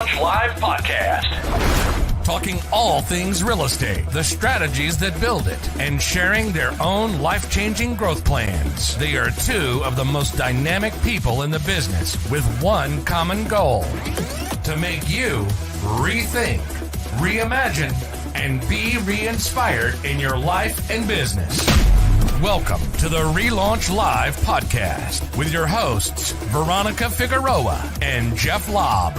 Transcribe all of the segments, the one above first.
Live podcast. Talking all things real estate, the strategies that build it, and sharing their own life-changing growth plans. They are two of the most dynamic people in the business with one common goal: to make you rethink, reimagine, and be re-inspired in your life and business. Welcome to the Relaunch Live podcast with your hosts, Veronica Figueroa and Jeff Lobb.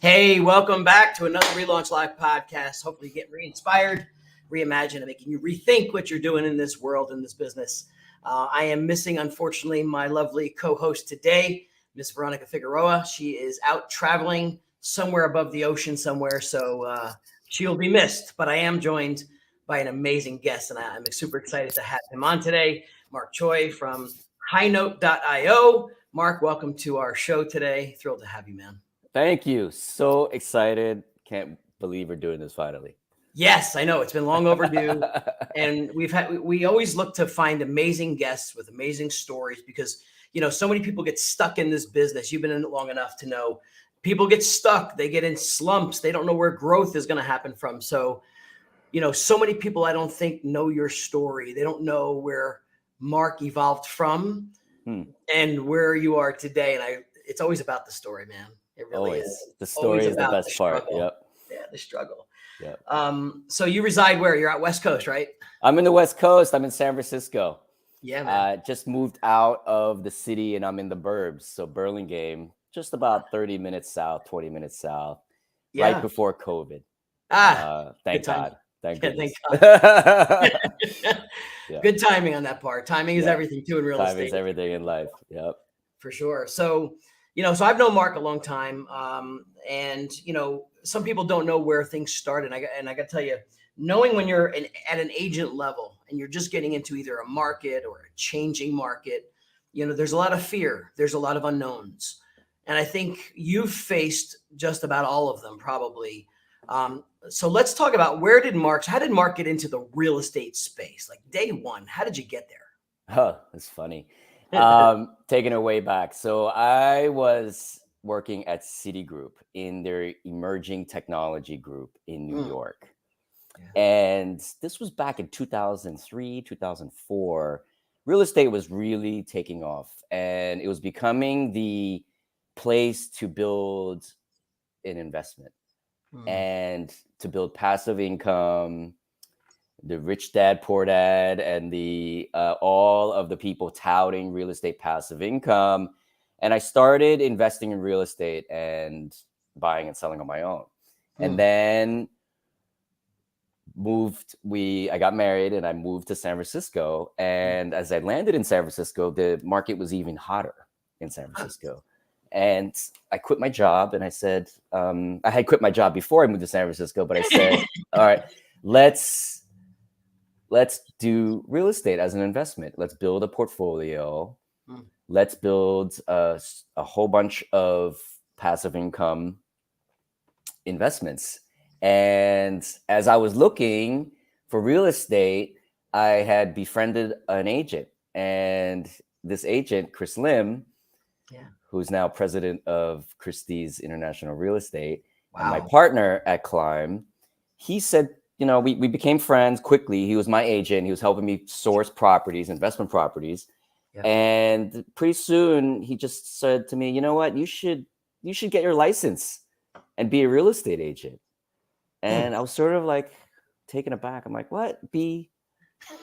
Hey, welcome back to another Relaunch Live podcast. Hopefully you get re-inspired, reimagine, and making you rethink what you're doing in this world, in this business. I am missing, unfortunately, my lovely co-host today, Miss Veronica Figueroa. She is out traveling somewhere above the ocean somewhere, so she'll be missed. But I am joined by an amazing guest, and I'm super excited to have him on today, Mark Choy from HighNote.io. Mark, welcome to our show today. Thrilled to have you, man. Thank you. So excited. Can't believe we're doing this finally. Yes, I know. It's been long overdue. And we always look to find amazing guests with amazing stories because, you know, so many people get stuck in this business. You've been in it long enough to know people get stuck. They get in slumps. They don't know where growth is going to happen from. So, you know, so many people I don't think know your story. They don't know where Mark evolved from and where you are today. And it's always about the story, man. It really always. is. The story is the best part. Yep. Yeah, the struggle. Yep. So you reside where? You're out West Coast, right? I'm in the West Coast. I'm in San Francisco. Yeah, man. Just moved out of the city and I'm in the burbs. So Burlingame, just about 30 minutes south, 20 minutes south, right before COVID. Thank God. Thank goodness. Thank God. Yeah. Good timing on that part. Timing is everything too in real estate. Timing is everything in life. Yep. For sure. So, you know, so I've known Mark a long time. And, you know, some people don't know where things start. And I got to tell you, knowing when you're at an agent level and you're just getting into either a market or a changing market, you know, there's a lot of fear. There's a lot of unknowns. And I think you've faced just about all of them probably. So let's talk about how did Mark get into the real estate space? Like day one, how did you get there? Oh, that's funny. Taking it way back. So I was working at Citigroup in their emerging technology group in New York. Yeah. And this was back in 2003, 2004. Real estate was really taking off and it was becoming the place to build an investment and to build passive income. The rich dad, poor dad, and the all of the people touting real estate passive income. And I started investing in real estate and buying and selling on my own. And then I got married and I moved to San Francisco. And as I landed in San Francisco, the market was even hotter in San Francisco. And I quit my job and I said, I had quit my job before I moved to San Francisco, but I said, all right, let's do real estate as an investment. Let's build a portfolio. Let's build a whole bunch of passive income investments. And as I was looking for real estate, I had befriended an agent. And this agent, Chris Lim, who's now president of Christie's International Real Estate, and my partner at Climb, he said, you know, we became friends quickly. He was my agent. He was helping me source properties, investment properties. Yeah. And pretty soon he just said to me, you know what, you should get your license and be a real estate agent. And I was sort of like taken aback. I'm like, what?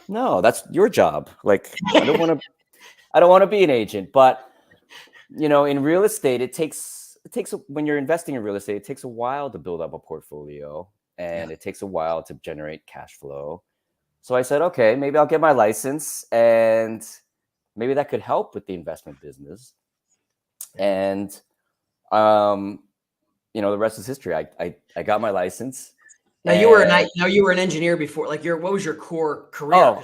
No, that's your job. Like, I don't want to be an agent. But, you know, in real estate, it takes when you're investing in real estate, it takes a while to build up a portfolio. And it takes a while to generate cash flow. So I said, okay, maybe I'll get my license and maybe that could help with the investment business. And, you know, the rest is history. I got my license. Now you were an engineer before. Like what was your core career?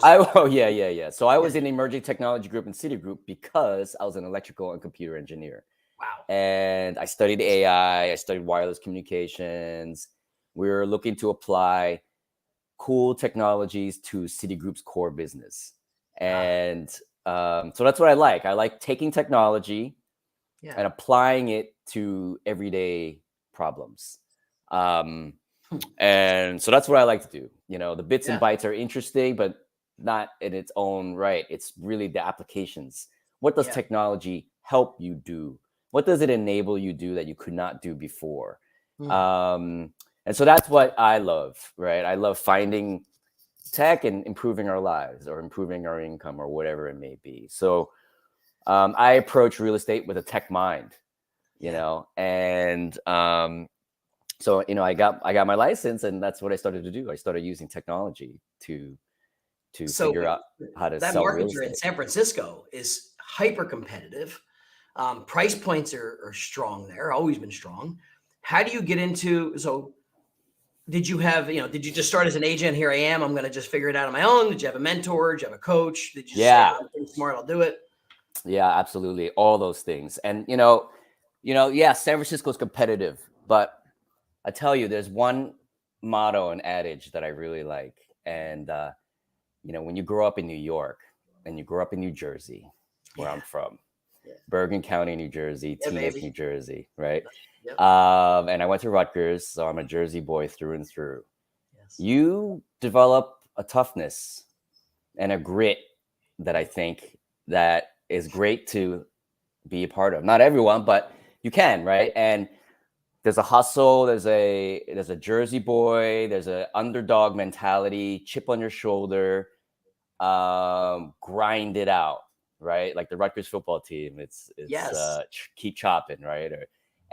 Yeah. So I was in the emerging technology group in Citigroup because I was an electrical and computer engineer. Wow. And I studied AI. I studied wireless communications. We were looking to apply cool technologies to Citigroup's core business. And so that's what I like. I like taking technology and applying it to everyday problems. And so that's what I like to do. The bits and bytes are interesting, but not in its own right. It's really the applications. What does technology help you do? What does it enable you do that you could not do before? And so that's what I love, right? I love finding tech and improving our lives or improving our income or whatever it may be. So I approach real estate with a tech mind, and so I got my license, and that's what I started to do. I started using technology to figure out how to that sell market real you're in estate. San Francisco is hyper competitive. Price points are strong there, always been strong. How do you get into, so did you have, did you just start as an agent? Here I am, I'm going to just figure it out on my own. Did you have a mentor? Did you have a coach? Did you say, I'm pretty smart, I'll do it? Yeah, absolutely. All those things. And, yeah, San Francisco is competitive, but I tell you, there's one motto and adage that I really like. And, when you grow up in New York and you grow up in New Jersey, where I'm from, Bergen County, New Jersey, Teaneck, New Jersey, right? And I went to Rutgers, so I'm a Jersey boy through and through. You develop a toughness and a grit that I think that is great to be a part of. Not everyone, but you can, right? And there's a hustle, there's a Jersey boy, there's an underdog mentality, chip on your shoulder, grind it out, right? Like the Rutgers football team, it's keep chopping, right?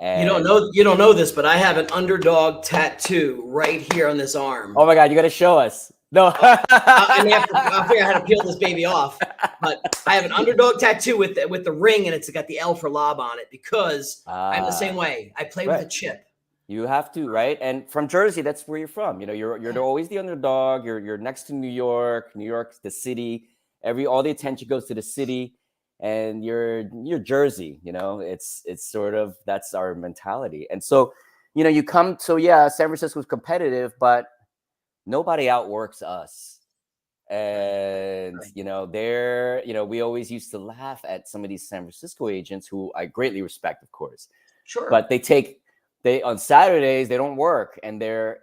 You don't know this, but I have an underdog tattoo right here on this arm. Oh my God, you got to show us. No, I may have to. I'll figure out how to peel this baby off. But I have an underdog tattoo with the ring, and it's got the L for lob on it because I'm the same way. I play with a chip. You have to, right? And from Jersey, that's where you're from. You're always the underdog. You're next to New York. New York's the city. All the attention goes to the city, and you're Jersey. It's sort of, that's our mentality. And so, you come. So yeah, San Francisco's competitive, but nobody outworks us. And we always used to laugh at some of these San Francisco agents who I greatly respect, of course. Sure. But they on Saturdays they don't work, and they're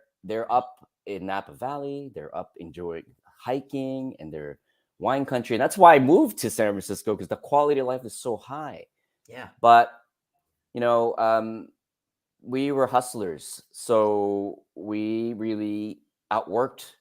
up in Napa Valley. They're up enjoying hiking, and they're wine country. And that's why I moved to San Francisco, because the quality of life is so high. Yeah. But we were hustlers, so we really outworked.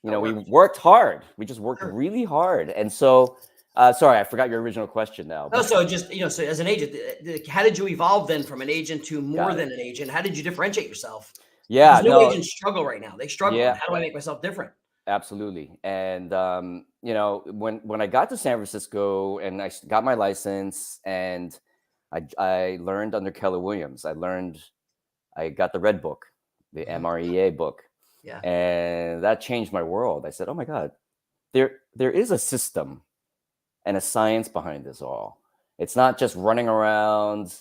We worked hard. We just worked really hard. And so, sorry, I forgot your original question now. No, so just, so as an agent, how did you evolve then from an agent to more than an agent? How did you differentiate yourself? Yeah. Because new agents struggle right now. They struggle. Yeah. How do I make myself different? Absolutely. And, when I got to San Francisco and I got my license, and I learned under Keller Williams, I got the Red Book, the MREA book. Yeah. And that changed my world. I said, oh my God, there is a system and a science behind this all. It's not just running around,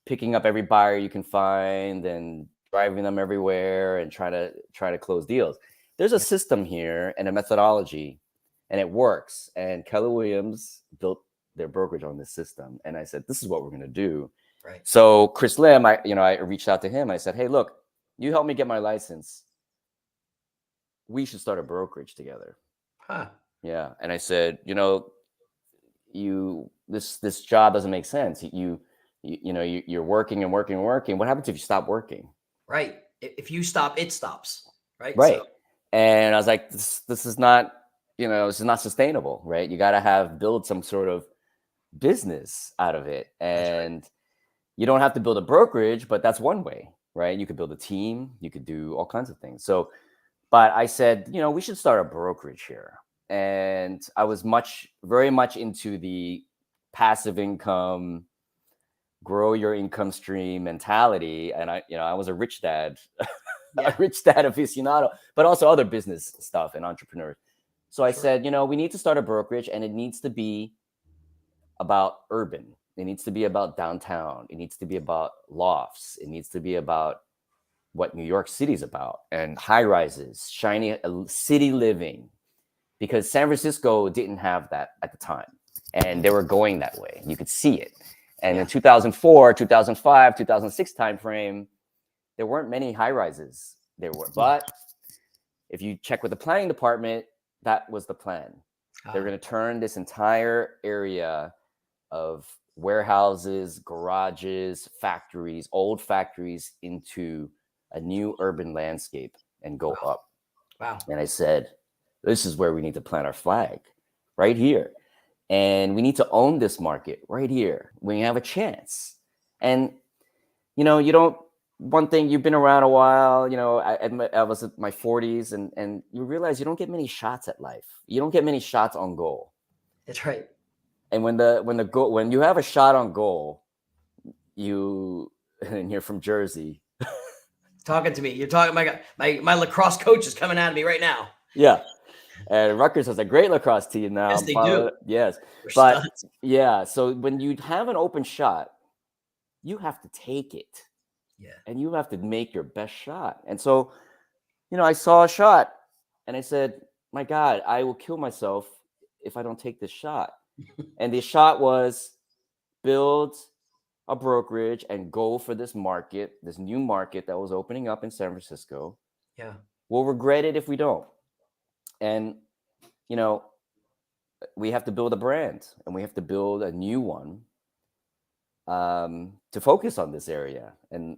picking up every buyer you can find and driving them everywhere and trying to close deals. There's a system here and a methodology, and it works. And Keller Williams built their brokerage on this system. And I said, this is what we're going to do. Right. So Chris Lim, I reached out to him. I said, hey, look, you help me get my license. We should start a brokerage together. Huh. Yeah. And I said, this job doesn't make sense. You're working and working and working. What happens if you stop working? Right. If you stop, it stops. Right. Right. So. And I was like, this is not, this is not sustainable, right? You got to build some sort of business out of it. And you don't have to build a brokerage, but that's one way, right? You could build a team, you could do all kinds of things. So, but I said, we should start a brokerage here. And I was very much into the passive income, grow your income stream mentality. And I was a rich dad, a rich dad aficionado, but also other business stuff and entrepreneurs. So I said, we need to start a brokerage, and it needs to be about urban. It needs to be about downtown. It needs to be about lofts. It needs to be about what New York City is about, and high rises, shiny city living, because San Francisco didn't have that at the time, and they were going that way. You could see it. And in 2004, 2005, 2006 timeframe, there weren't many high rises. There were, but if you check with the planning department, that was the plan. They're going to turn this entire area of warehouses, garages, factories, old factories into a new urban landscape and go up. Wow. And I said, this is where we need to plant our flag, right here. And we need to own this market right here. We have a chance. And, you know, one thing, you've been around a while, you know, I was in my 40s, and you realize you don't get many shots at life. You don't get many shots on goal. That's right. And when you have a shot on goal, and you're from Jersey. Talking to me. You're talking, my lacrosse coach is coming at me right now. Yeah. And Rutgers has a great lacrosse team now. Yes, they do. Yes. We're But studs. yeah, so when you have an open shot, you have to take it. Yeah. And you have to make your best shot. And so, you know, I saw a shot and I said, my God, I will kill myself if I don't take this shot. And the shot was build a brokerage and go for this market, this new market that was opening up in San Francisco. Yeah. We'll regret it if we don't. And, you know, we have to build a brand, and we have to build a new one to focus on this area. And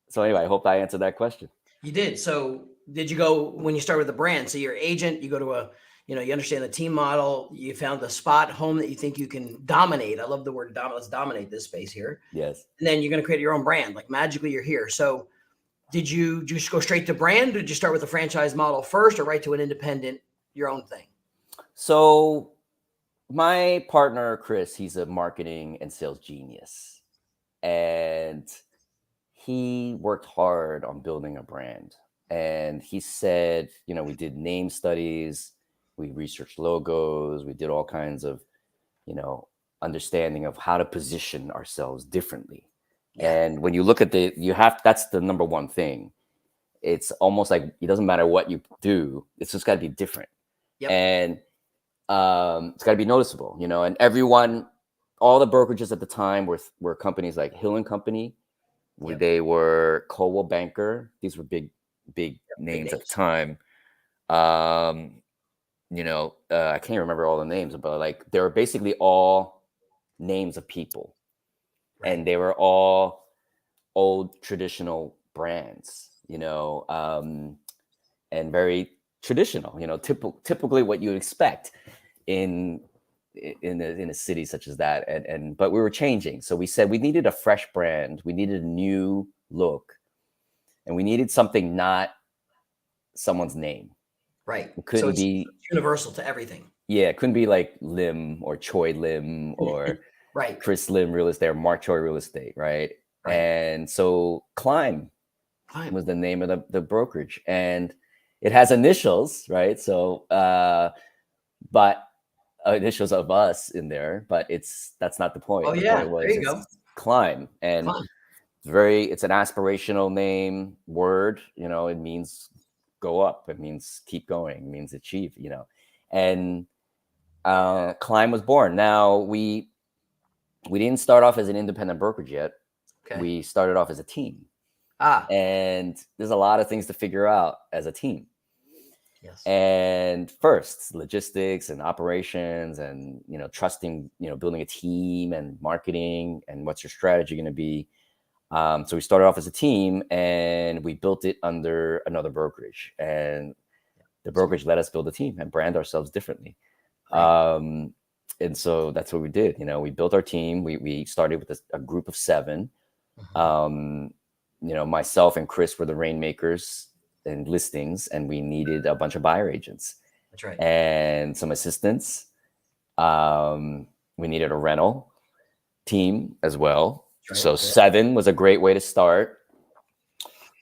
so anyway, I hope I answered that question. You did. So did you go, when you start with the brand, so you're agent, you go to you understand the team model, you found the spot home that you think you can dominate. I love the word dominate. Let's dominate this space here. Yes. And then you're going to create your own brand. Like magically you're here. So did you just go straight to brand? Did you start with the franchise model first, or right to an independent, your own thing? So my partner, Chris, he's a marketing and sales genius. And he worked hard on building a brand. And he said, you know, we did name studies, we researched logos, we did all kinds of, you know, understanding of how to position ourselves differently. Yeah. And when you look at that's the number one thing. It's almost like it doesn't matter what you do, it's just got to be different. Yep. And it's got to be noticeable, you know. And all the brokerages at the time were companies like Hill and Company. Yep. They were Coldwell Banker. These were big names at the time. You know, I can't remember all the names, but like they were basically all names of people. Right. And they were all old traditional brands, you know, and very traditional, you know, typically what you would expect in a city such as that. But we were changing. So we said we needed a fresh brand. We needed a new look, and we needed something not someone's name. Right. It couldn't be universal to everything. Yeah. It couldn't be like Lim or Choy Lim or right. Chris Lim Real Estate or Mark Choy Real Estate. Right. And so Climb was the name of the brokerage, and it has initials, right? So, but initials of us in there, but that's not the point. Oh yeah, there you go. Climb, and it's an aspirational name word. You know, it means go up. It means keep going. It means achieve. You know, and Climb was born. Now we didn't start off as an independent brokerage yet. Okay. We started off as a team. And there's a lot of things to figure out as a team. Yes. And first, logistics and operations, and you know, trusting, you know, building a team and marketing, and what's your strategy going to be. So we started off as a team, and we built it under another brokerage, and the brokerage let us build a team and brand ourselves differently. Right. And so that's what we did. You know, we built our team. We started with a group of 7. You know, myself and Chris were the rainmakers and listings, and we needed a bunch of buyer agents. That's right. And some assistants. We needed a rental team as well. Right. So 7 was a great way to start.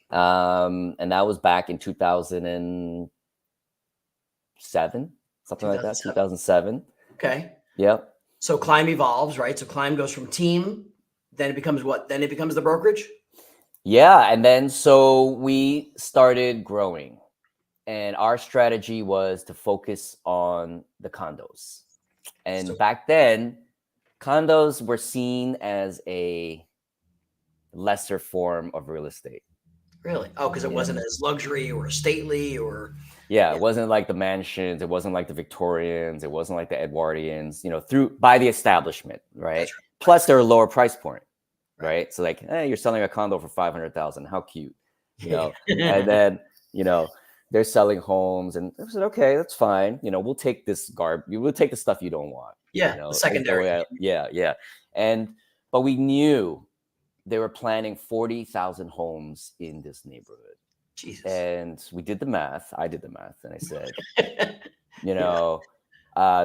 And that was back in 2007, something like that, 2007. Okay. Yep. So Climb evolves, right? So Climb goes from team, then it becomes what? Then it becomes the brokerage? Yeah. And then so we started growing, and our strategy was to focus on the condos. And back then condos were seen as a lesser form of real estate. Really? Oh, because it wasn't as luxury or stately or. Yeah, it wasn't like the mansions. It wasn't like the Victorians. It wasn't like the Edwardians, by the establishment, right? That's right. Plus, they're a lower price point, right? So like, you're selling a condo for $500,000. How cute, and then, they're selling homes, and I said, okay, that's fine. We'll take this we'll take the stuff you don't want. Yeah, the secondary. Yeah. But we knew they were planning 40,000 homes in this neighborhood. Jesus. And we did the math. I did the math, and I said,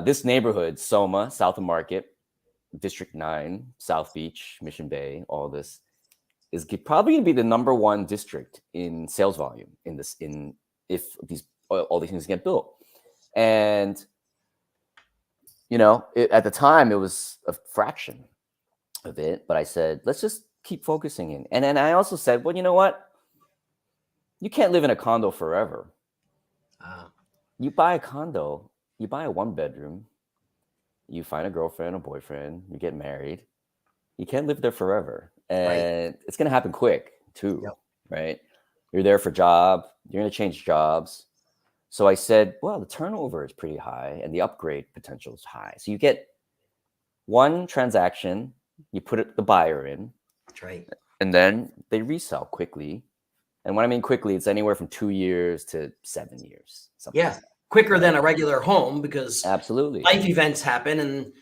this neighborhood, Soma, South of Market, District 9, South Beach, Mission Bay, all this is probably going to be the number one district in sales volume if all these things get built. And at the time it was a fraction of it, but I said, let's just keep focusing in. And then I also said, well, you know what? You can't live in a condo forever. You buy a condo, you buy a 1-bedroom, you find a girlfriend or boyfriend, you get married. You can't live there forever. And it's going to happen quick too, right? You're there for job. You're going to change jobs. So I said, well, the turnover is pretty high and the upgrade potential is high. So you get one transaction, you put the buyer in. That's right. And then they resell quickly. And when I mean quickly, it's anywhere from 2 years to 7 years. Yeah, like quicker than a regular home because absolutely life events happen. And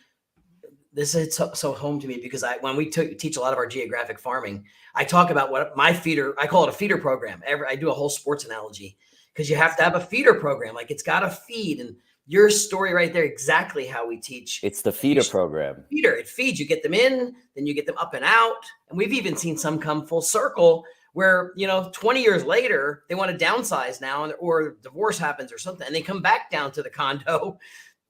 this is so home to me because when we teach a lot of our geographic farming, I talk about what my feeder, I call it a feeder program. I do a whole sports analogy because you have to have a feeder program. Like it's got to feed. And your story right there, exactly how we teach. It's the feeder program. Feeder, it feeds. You get them in, then you get them up and out. And we've even seen some come full circle where, 20 years later, they want to downsize now or divorce happens or something. And they come back down to the condo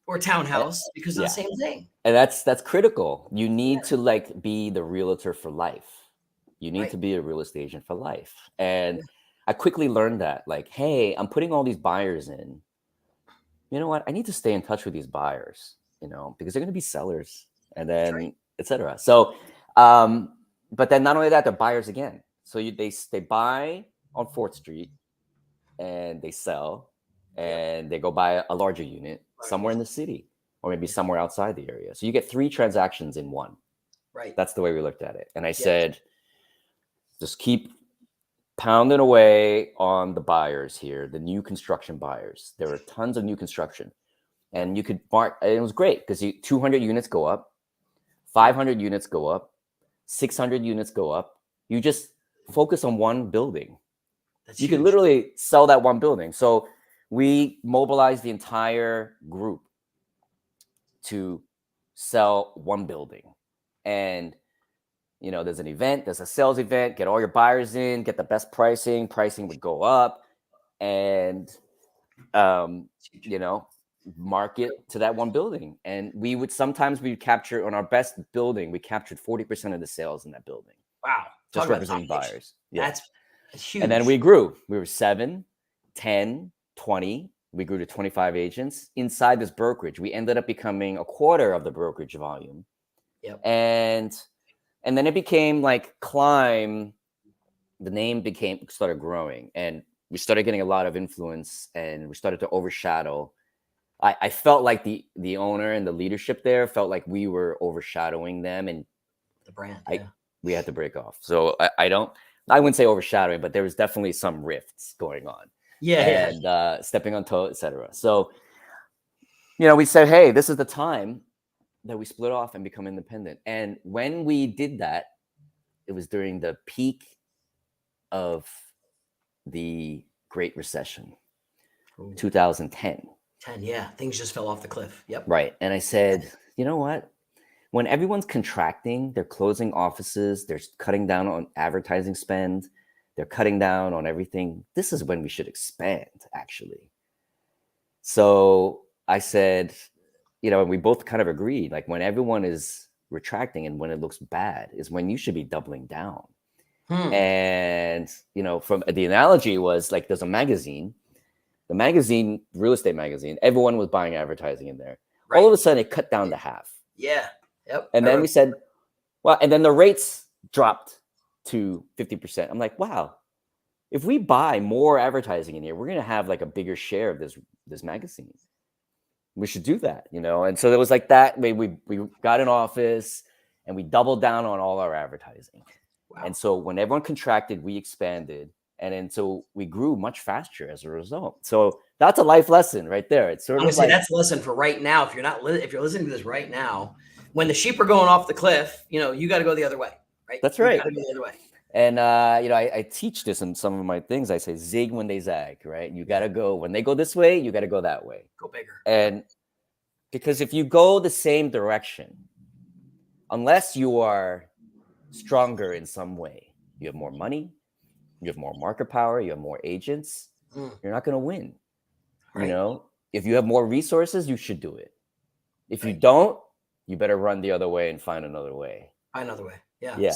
or townhouse because of the same thing. And that's critical. You need to be the realtor for life. You need to be a real estate agent for life. And I quickly learned that hey, I'm putting all these buyers in. You know what? I need to stay in touch with these buyers, because they're going to be sellers and then et cetera. So, but then not only that, they're buyers again. So they buy on 4th Street and they sell and they go buy a larger unit somewhere in the city or maybe somewhere outside the area. So you get 3 transactions in one. Right. That's the way we looked at it. And I said, just keep pounding away on the buyers here, the new construction buyers. There were tons of new construction. And you could mark, and it was great because 200 units go up, 500 units go up, 600 units go up. You just focus on one building. You can literally sell that one building. So we mobilized the entire group to sell one building. And, there's an event, there's a sales event, get all your buyers in, get the best pricing. Pricing would go up and, market to that one building. And sometimes we'd capture on our best building, we captured 40% of the sales in that building. Wow. Just representing buyers. Yeah. That's huge. And then we grew. We were 7, 10, 20. We grew to 25 agents inside this brokerage. We ended up becoming a quarter of the brokerage volume. Yep. And then it became Climb. The name started growing and we started getting a lot of influence and we started to overshadow. I felt like the owner and the leadership there felt like we were overshadowing them and the brand. We had to break off. So I wouldn't say overshadowing, but there was definitely some rifts going on. And stepping on toes, et cetera. So, we said, hey, this is the time that we split off and become independent. And when we did that, it was during the peak of the Great Recession, 2010. Things just fell off the cliff. Yep. Right. And I said, you know what? When everyone's contracting, they're closing offices, they're cutting down on advertising spend, they're cutting down on everything. This is when we should expand, actually. So I said, and we both kind of agreed, when everyone is retracting and when it looks bad is when you should be doubling down. And, from the analogy was there's a magazine, the magazine, real estate magazine, everyone was buying advertising in there. All of a sudden it cut down to half. Yeah. Yep. And then we said, well, and then the rates dropped to 50%. I'm like, wow, if we buy more advertising in here, we're going to have like a bigger share of this magazine. We should do that, you know? And so it was like that. We got an office and we doubled down on all our advertising. Wow. And so when everyone contracted, we expanded. And then so we grew much faster as a result. So that's a life lesson right there. It's sort of like that's a lesson for right now. If you're listening to this right now, when the sheep are going off the cliff, you know, you got to go the other way, right? That's right. You got to go the other way. And, you know, I teach this in some of my things. I say zig when they zag, right? You got to go, when they go this way, you got to go that way. Go bigger. And because if you go the same direction, unless you are stronger in some way, you have more money, you have more market power, you have more agents, you're not going to win. Right. You know, if you have more resources, you should do it. If you don't, you better run the other way and find another way. Find another way. Yeah.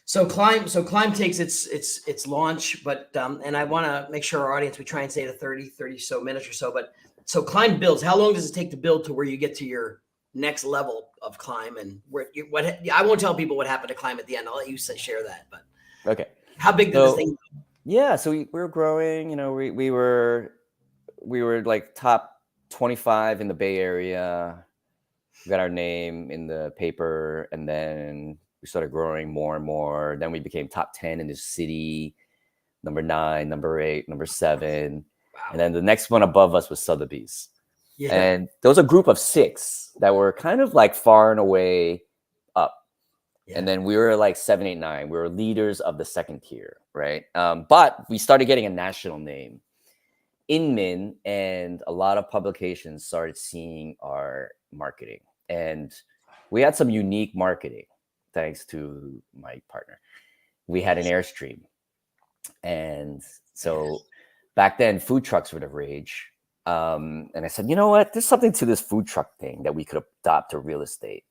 So Climb takes its launch, but and I want to make sure our audience, we try and stay to 30 so minutes or so, but so Climb builds. How long does it take to build to where you get to your next level of Climb, and what I won't tell people what happened to Climb at the end. I'll let you share that. But okay, how big did this thing go? Yeah, so we were growing. You know, we were like top 25 in the Bay Area. We got our name in the paper, and then we started growing more and more. Then we became top 10 in the city, number 9, number 8, number 7. Wow. And then the next one above us was Sotheby's. Yeah. And there was a group of 6 that were kind of like far and away up. Yeah. And then we were like 7, 8, 9. We were leaders of the second tier, right? But we started getting a national name. Inman and a lot of publications started seeing our marketing. And we had some unique marketing, thanks to my partner. We had an Airstream. And so back then, food trucks were the rage. And I said, you know what? There's something to this food truck thing that we could adopt to real estate.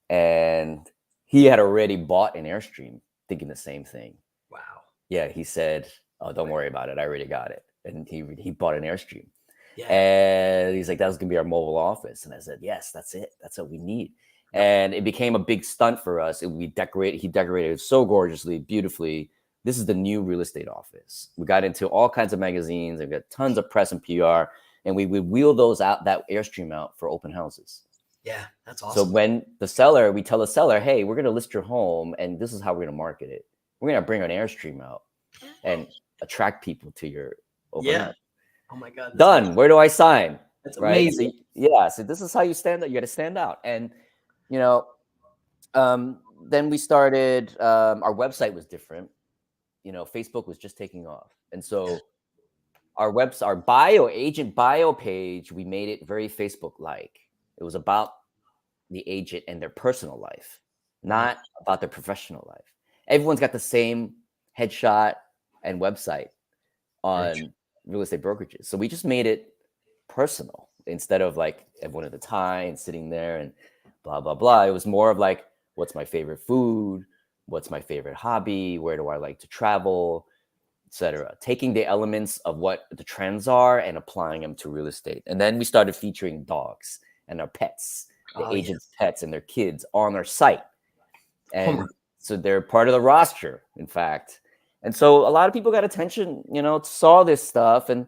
And he had already bought an Airstream, thinking the same thing. Wow. Yeah, he said, oh, don't worry about it. I already got it. And he bought an Airstream. Yeah. And he's like, that's going to be our mobile office. And I said, yes, that's it. That's what we need. And it became a big stunt for us. He decorated it so gorgeously, beautifully. This is the new real estate office. We got into all kinds of magazines and got tons of press and PR. And we would wheel those out, that Airstream out for open houses. Yeah, that's awesome. So when we tell the seller, hey, we're going to list your home and this is how we're going to market it. We're going to bring an Airstream out and attract people to your open house. Oh my God. Done. Awesome. Where do I sign? That's amazing. So this is how you stand out. You got to stand out. And, you know, then we started, our website was different. You know, Facebook was just taking off. And so our agent bio page, we made it very Facebook-like. It was about the agent and their personal life, not about their professional life. Everyone's got the same headshot and website on real estate brokerages. So we just made it personal instead of like everyone at the tie and sitting there and blah, blah, blah. It was more of like, what's my favorite food? What's my favorite hobby? Where do I like to travel, etc. Taking the elements of what the trends are and applying them to real estate. And then we started featuring dogs and our pets, the agents' pets and their kids on our site. And so they're part of the roster, in fact. And so a lot of people got attention, you know, saw this stuff, and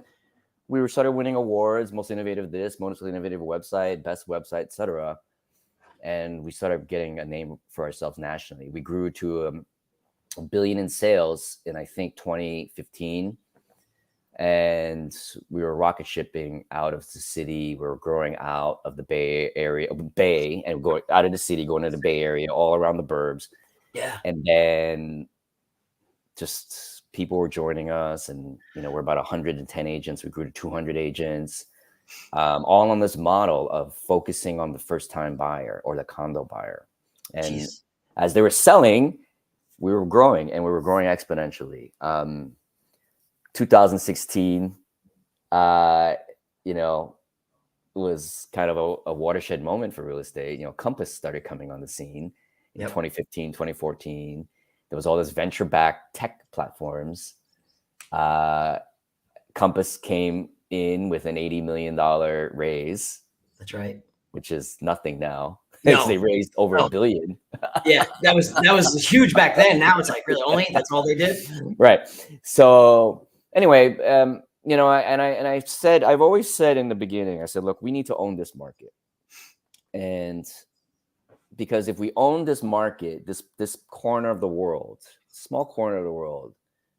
we started winning awards, most innovative this, most innovative website, best website, etc. And we started getting a name for ourselves nationally. We grew to $1 billion in sales in, I think, 2015. And we were rocket shipping out of the city. We were growing out of the Bay Area, and going out of the city, going to the Bay Area, all around the burbs. Yeah. And then just people were joining us, and, you know, we're about 110 agents. We grew to 200 agents, all on this model of focusing on the first-time buyer or the condo buyer. And as they were selling, we were growing, and we were growing exponentially. 2016, you know, was kind of a watershed moment for real estate. You know, Compass started coming on the scene in 2015, 2014. There was all this venture-backed tech platforms. Compass came in with an $80 million raise. That's right. Which is nothing now. No. They raised over $1 billion. Yeah, that was huge back then. Now it's like, really, only that's all they did. Right. So anyway, I've always said in the beginning, I said, look, we need to own this market. And because if we own this market, this corner of the world, small corner of the world,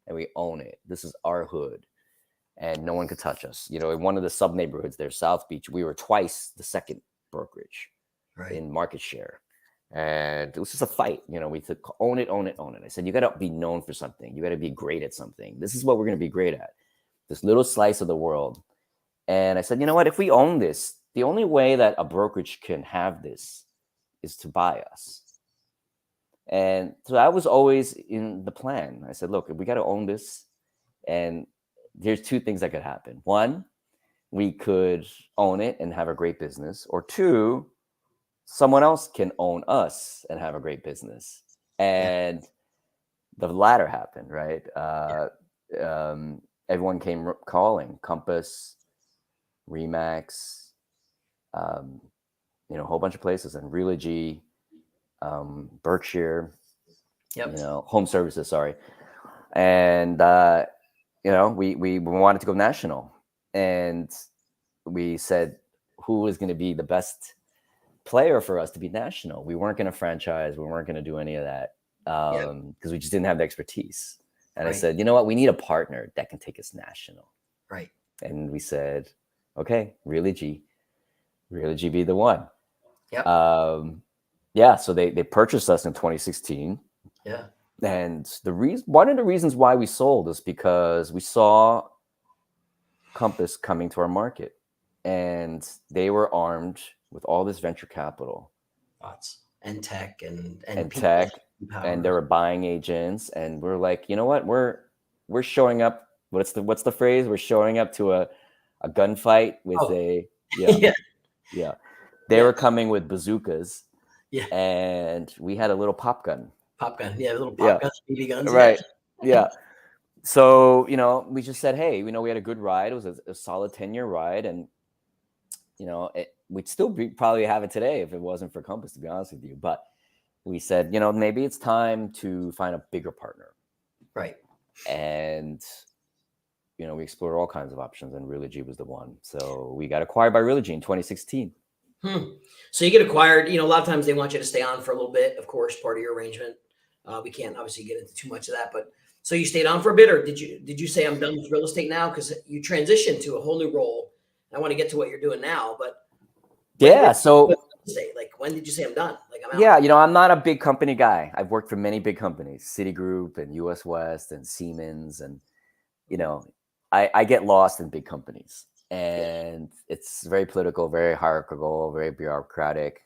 and we own it, this is our hood, and no one could touch us. In one of the sub neighborhoods there, South Beach, we were twice the second brokerage in market share. And it was just a fight. We could own it. I said, you got to be known for something. You got to be great at something. This is what we're going to be great at, this little slice of the world. And I said, you know what? If we own this, the only way that a brokerage can have this is to buy us. And so that was always in the plan. I said, look, we got to own this. And there's two things that could happen. One, we could own it and have a great business. Or two, someone else can own us and have a great business. And the latter happened, right? Everyone came calling, Compass, Remax, a whole bunch of places, and Realty, Berkshire, Home Services, sorry. And, we wanted to go national. And we said, who is going to be the best player for us to be national? We weren't going to franchise. We weren't going to do any of that because we just didn't have the expertise. And I said, you know what? We need a partner that can take us national. Right. And we said, okay, Realty be the one. Yep. So they purchased us in 2016. Yeah. And one of the reasons why we sold is because we saw Compass coming to our market, and they were armed with all this venture capital, and tech and tech, and they were buying agents, and we're like, you know what, we're showing up. What's the phrase? We're showing up to a gunfight with They were coming with bazookas, and we had a little pop gun, guns, BB guns, right? Yeah. So we just said, hey, we had a good ride. It was a solid 10-year ride, and we'd still probably have it today if it wasn't for Compass, to be honest with you. But we said, maybe it's time to find a bigger partner. Right. And, we explored all kinds of options, and Realty was the one. So we got acquired by Realty in 2016. So you get acquired, a lot of times they want you to stay on for a little bit, of course, part of your arrangement. We can't obviously get into too much of that, but so you stayed on for a bit, or did you say I'm done with real estate now? Because you transitioned to a whole new role. I want to get to what you're doing now, but so like, when did you say I'm done? Like, I'm out. Yeah, I'm not a big company guy. I've worked for many big companies, Citigroup and US West and Siemens, and I get lost in big companies, and it's very political, very hierarchical, very bureaucratic.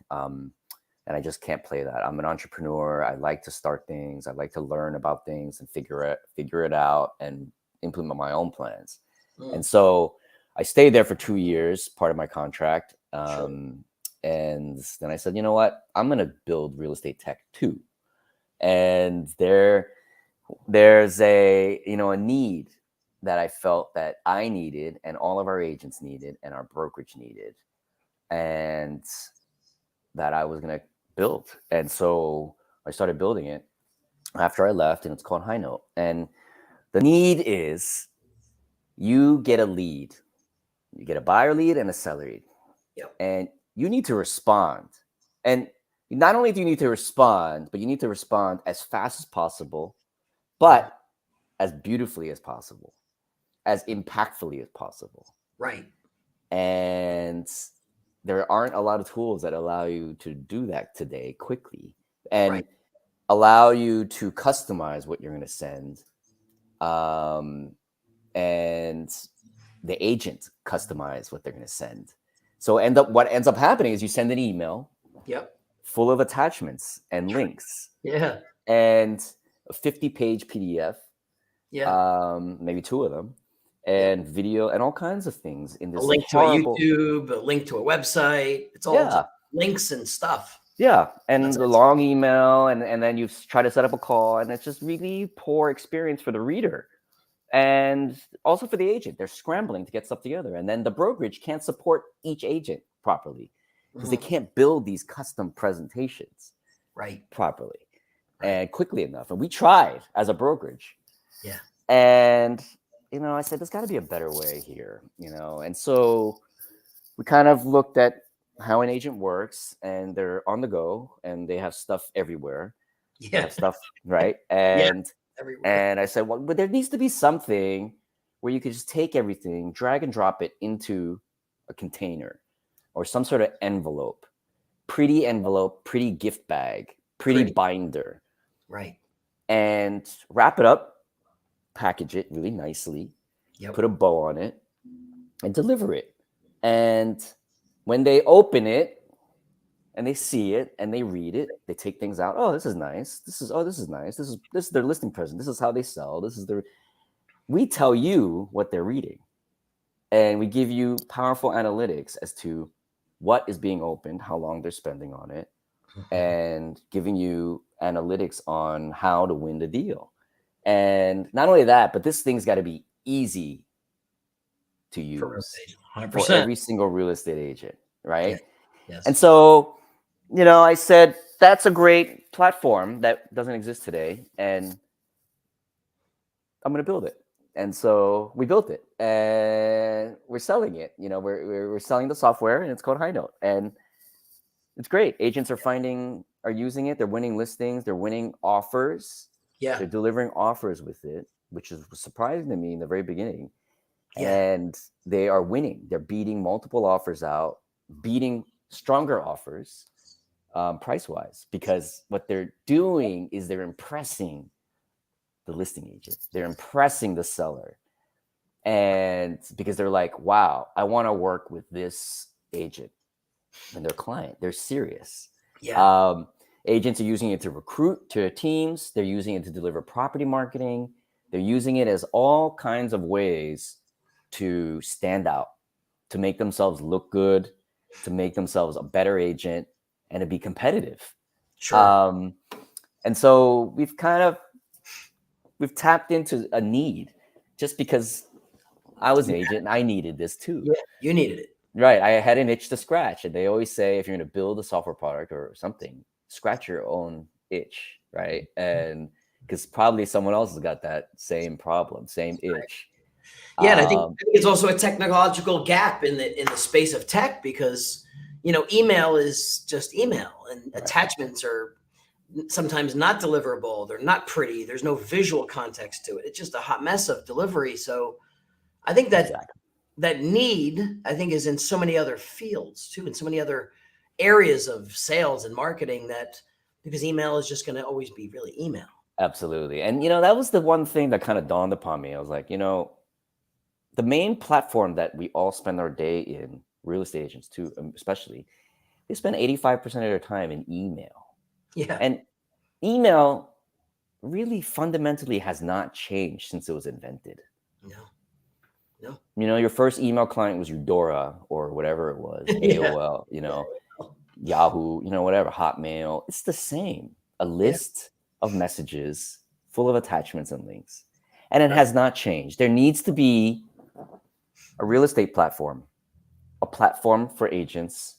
And I just can't play that. I'm an entrepreneur. I like to start things. I like to learn about things and figure it out and implement my own plans. And so I stayed there for 2 years, part of my contract. And then I said, you know what? I'm going to build real estate tech too. And there's a need that I felt that I needed, and all of our agents needed, and our brokerage needed, and that I was going to build. And so I started building it after I left, and it's called HighNote. And the need is, you get a lead. You get a buyer lead and a seller lead. Yep. And you need to respond. And not only do you need to respond, but you need to respond as fast as possible, but as beautifully as possible, as impactfully as possible. Right. And there aren't a lot of tools that allow you to do that today quickly, and allow you to customize what you're going to send. And the agent customize what they're going to send. So what ends up happening is you send an email full of attachments and links. Yeah. And a 50-page PDF. Yeah. Maybe 2 of them. And video and all kinds of things in this. A link to a YouTube, a link to a website. It's all just links and stuff. Yeah. And the long email, and then you try to set up a call, and it's just really poor experience for the reader. And also for the agent. They're scrambling to get stuff together. And then the brokerage can't support each agent properly. because they can't build these custom presentations properly and quickly enough. And we tried as a brokerage. Yeah. And, I said, there's got to be a better way here, And so we kind of looked at how an agent works, and they're on the go and they have stuff everywhere. Yeah. They have stuff, right? And I said, well, but there needs to be something where you could just take everything, drag and drop it into a container or some sort of envelope, pretty gift bag, pretty binder. Right. And wrap it up, package it really nicely, put a bow on it, and deliver it. And when they open it and they see it and they read it, they take things out. Oh, this is nice. This is nice. This is their listing present. This is how they sell. We tell you what they're reading. And we give you powerful analytics as to what is being opened, how long they're spending on it, and giving you analytics on how to win the deal. And not only that, but this thing's got to be easy to use for every single real estate agent, right? Yes. And so, I said, that's a great platform that doesn't exist today, and I'm going to build it. And so we built it, and we're selling it. We're selling the software, and it's called HighNote, and it's great. Agents are using it. They're winning listings. They're winning offers. Yeah. They're delivering offers with it, which is surprising to me in the very beginning. Yeah. And they are winning. They're beating multiple offers out, beating stronger offers price-wise, because what they're doing is they're impressing the listing agent. They're impressing the seller. And because they're like, wow, I want to work with this agent and their client. They're serious. Yeah. Agents are using it to recruit to teams. They're using it to deliver property marketing. They're using it as all kinds of ways to stand out, to make themselves look good, to make themselves a better agent, and to be competitive. Sure. And so we've tapped into a need, just because I was an agent and I needed this too. Yeah, you needed it. Right. I had an itch to scratch. And they always say, if you're going to build a software product or something, scratch your own itch, right? And because probably someone else has got that same problem, same itch. Yeah, and I think it's also a technological gap in the space of tech, because email is just email, and attachments are sometimes not deliverable. They're not pretty. There's no visual context to it. It's just a hot mess of delivery. So I think that that need, I think, is in so many other fields too, in so many other areas of sales and marketing, that because email is just going to always be really email. Absolutely. And, that was the one thing that kind of dawned upon me. I was like, the main platform that we all spend our day in, real estate agents too, especially, they spend 85% of their time in email. Yeah. And email really fundamentally has not changed since it was invented. No. Your first email client was Eudora or whatever it was, AOL, Yahoo, whatever, Hotmail. It's the same. A list of messages full of attachments and links. And it has not changed. There needs to be a real estate platform, a platform for agents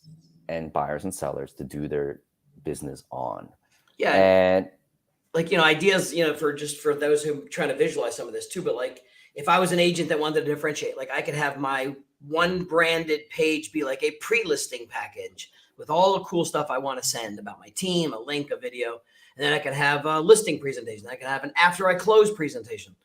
and buyers and sellers to do their business on. Yeah. And ideas, for those who are trying to visualize some of this too, but if I was an agent that wanted to differentiate, I could have my one branded page be like a pre-listing package with all the cool stuff I want to send about my team, a link, a video, and then I could have a listing presentation. I could have an after I close presentation.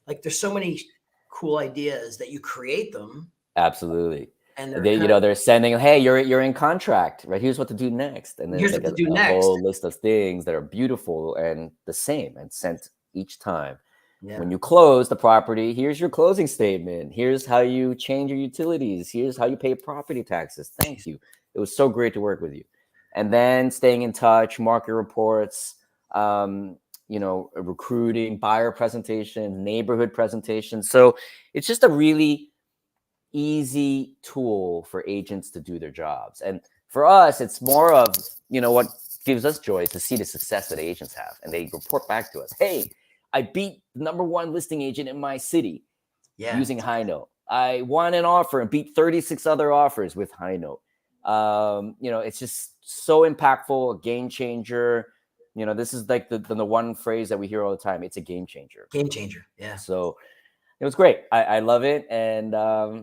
There's so many cool ideas that you create them. Absolutely. And they're sending, hey, you're in contract, right? Here's what to do next. And then here's it's what to do next. Whole list of things that are beautiful and the same and sent each time. Yeah. When you close the property, here's your closing statement. Here's how you change your utilities. Here's how you pay property taxes. Thank you. It was so great to work with you. And then staying in touch, market reports, recruiting, buyer presentations, neighborhood presentations. So it's just a really easy tool for agents to do their jobs. And for us, it's more of, what gives us joy is to see the success that agents have. And they report back to us, hey, I beat the #1 listing agent in my city using HighNote. I won an offer and beat 36 other offers with HighNote. It's just so impactful, a game changer. This is like the one phrase that we hear all the time. It's a game changer. Game changer. Yeah. So it was great. I love it. And,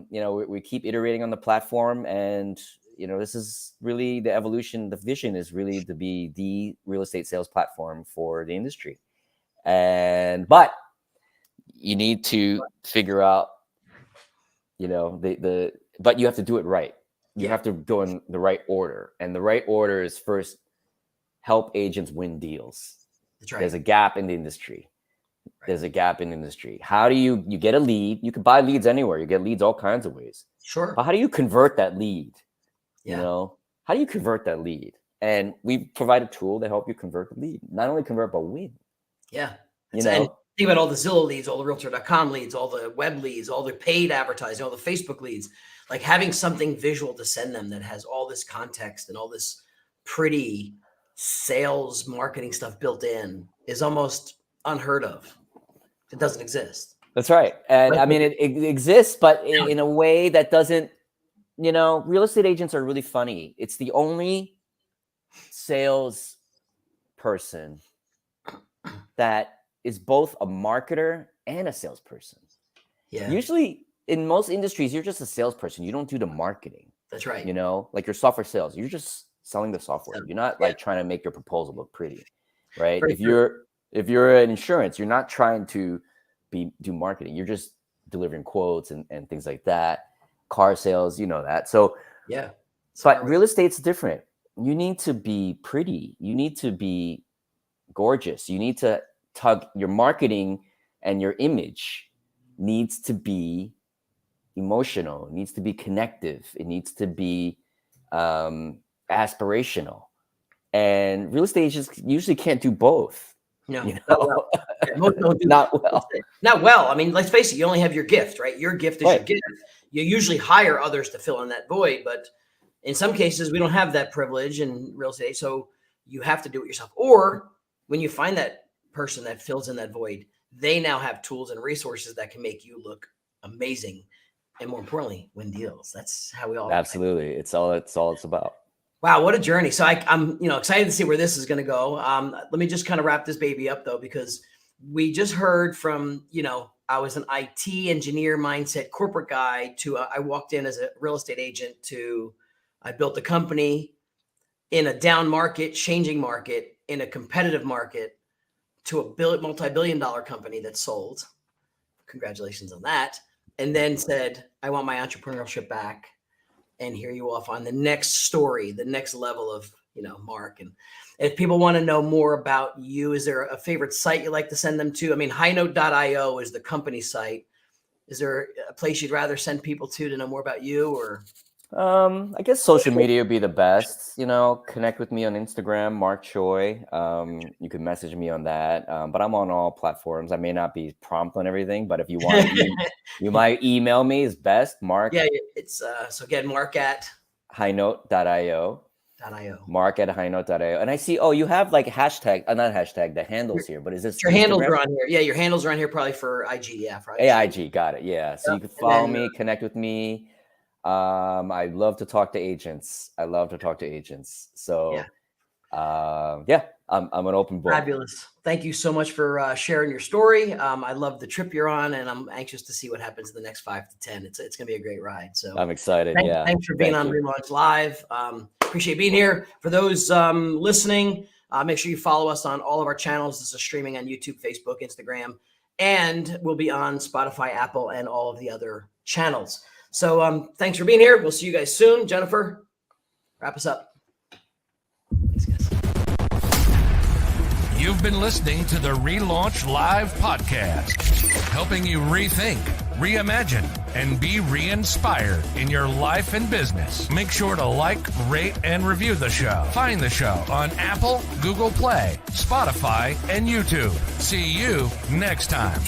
we keep iterating on the platform. And, this is really the evolution. The vision is really to be the real estate sales platform for the industry. But you need to figure out, but you have to do it right. You have to go in the right order. And the right order is first help agents win deals. That's right. There's a gap in the industry. There's a gap in the industry. How do you get a lead? You can buy leads anywhere. You get leads all kinds of ways. Sure. But how do you convert that lead? Yeah. How do you convert that lead? And we provide a tool to help you convert the lead. Not only convert, but win. Yeah. And think about all the Zillow leads, all the Realtor.com leads, all the web leads, all the paid advertising, all the Facebook leads. Like having something visual to send them that has all this context and all this pretty sales marketing stuff built in is almost unheard of. It doesn't exist. That's right. And I mean, it exists, but in a way that doesn't, real estate agents are really funny. It's the only sales person that is both a marketer and a salesperson. Yeah. Usually in most industries, you're just a salesperson. You don't do the marketing. That's right. Like your software sales, you're just selling the software. You're not like trying to make your proposal look pretty, right? If you're an insurance, you're not trying to do marketing. You're just delivering quotes and things like that. Car sales, that. So yeah. But real estate's different. You need to be pretty. You need to be gorgeous. You need to tug your marketing, and your image needs to be emotional. It needs to be connective. It needs to be aspirational. And real estate agents usually can't do both. No, most don't do not well. Not well. I mean, let's face it. You only have your gift, right? Your gift is your gift. You usually hire others to fill in that void, but in some cases, we don't have that privilege in real estate, so you have to do it yourself. Or when you find that person that fills in that void, they now have tools and resources that can make you look amazing, and more importantly, win deals. That's how we all absolutely. It's all it's about. Wow, what a journey! So I'm excited to see where this is going to go. Let me just kind of wrap this baby up though, because we just heard from I was an IT engineer mindset corporate guy to I walked in as a real estate agent to I built a company in a down market, changing market, in a competitive market to a multi-billion-dollar company that sold. Congratulations on that. And then said, I want my entrepreneurship back. And here you off on the next story, the next level of, Mark. And if people want to know more about you, is there a favorite site you like to send them to? I mean, HighNote.io is the company site. Is there a place you'd rather send people to know more about you, or? I guess social media would be the best. Connect with me on Instagram, Mark Choy. You can message me on that. But I'm on all platforms. I may not be prompt on everything, but if you want, you might email me is best. Mark. Yeah, it's so again, Mark at HighNote.io. Mark at HighNote.io. And I see, you have like hashtag, not hashtag, the handles here, but is this your handles are on here? Yeah, your handles are on here probably for IG. Yeah, for IG. AIG, got it. Yeah. So you can follow me, connect with me. I love to talk to agents. So, I'm an open book. Fabulous. Thank you so much for sharing your story. I love the trip you're on, and I'm anxious to see what happens in the next 5 to 10. It's going to be a great ride. So I'm excited. Thanks for being on Relaunch Live. Appreciate being here. For those listening, make sure you follow us on all of our channels. This is streaming on YouTube, Facebook, Instagram, and we'll be on Spotify, Apple, and all of the other channels. So thanks for being here. We'll see you guys soon. Jennifer, wrap us up. Thanks, guys. You've been listening to the Relaunch Live podcast, helping you rethink, reimagine, and be re-inspired in your life and business. Make sure to like, rate, and review the show. Find the show on Apple, Google Play, Spotify, and YouTube. See you next time.